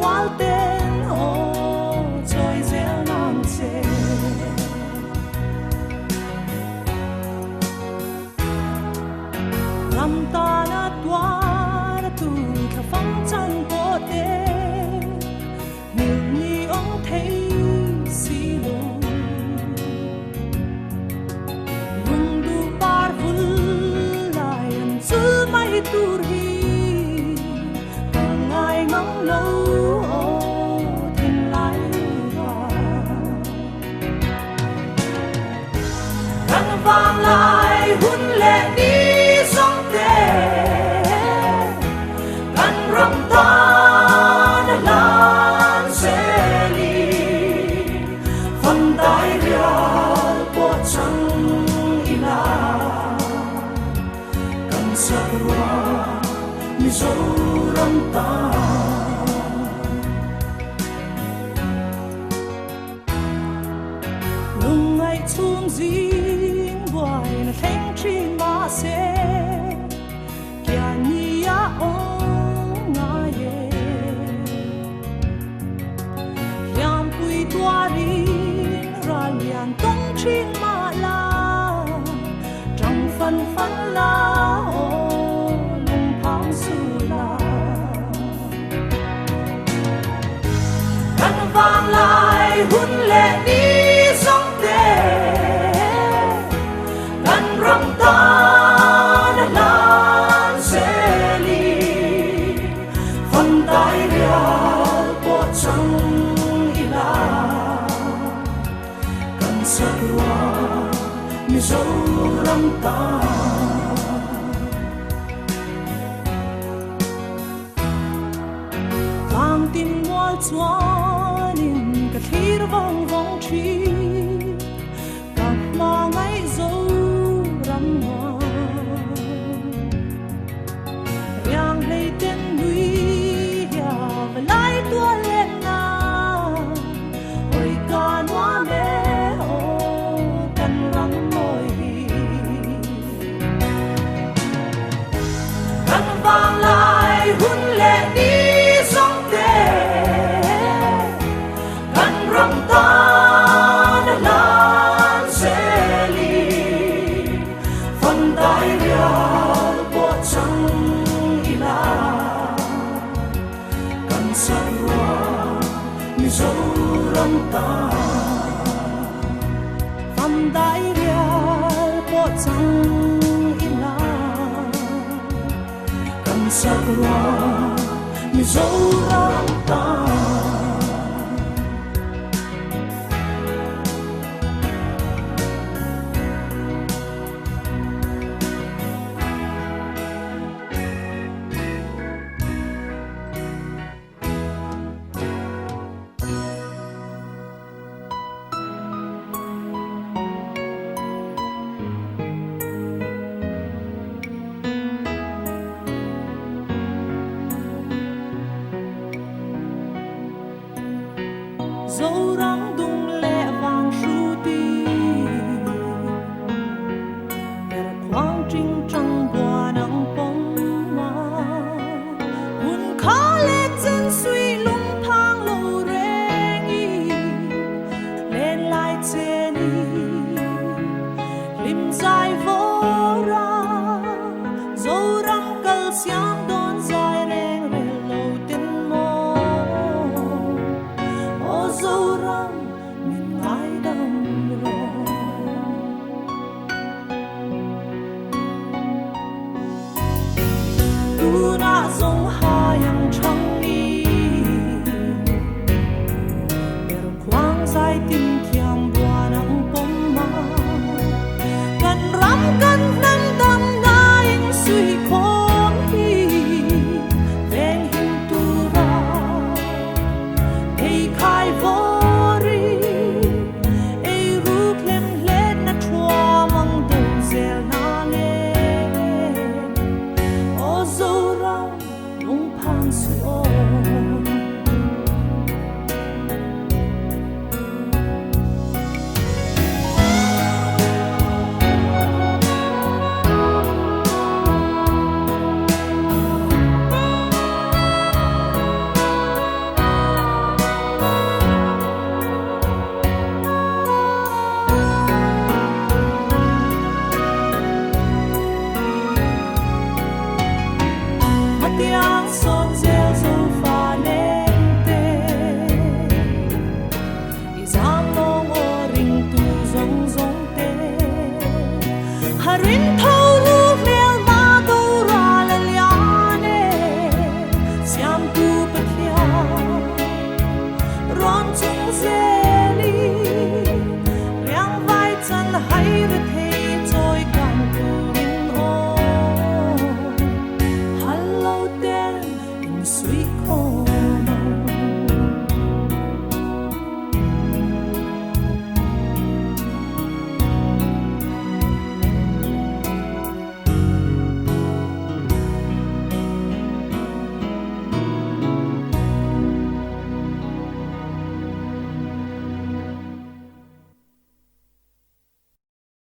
toal tên ô trôi dẻo ngang chê làm ta na toa na tu khả phong chân bộ tê nhiều ni ông thấy xì lù lung du bar vul lại em giữ mai tu hi càng ai ngóng lâu thiên lại hoa càng vang lại hun lệ đi sông tê càng râm ta na lan sẽ đi phần tay riêng bộ trăng ina càng sắc hoa như dấu râm ta lung ngày chung dính hoài là thanh tri mà sẽ kia nia ông ngài yam pui tua rin ra lian tông chinh mà la trong phần phân la lung thang su la căn vang lại hun lệ đi sông tê căn râm ta na lan sẽ đi phần tay riêng bộ trăng ila căn sắc hoa như dấu râm ta vang tim ngoan chuan in cả thir vong vong chi cả mà ngay dấu râm hoa yang lấy tên núi ya và lại tua lên na ôi ca noa mê ô căn răng môi căn vang lại hun lệ đi sông tê căn râm ta na lan sẽ đi phần tay riêng bộ trăng ila căn sắc hoa như dấu râm ta phần tay riêng bộ trăng ila căn sắc hoa như dấu râm ta dấu răng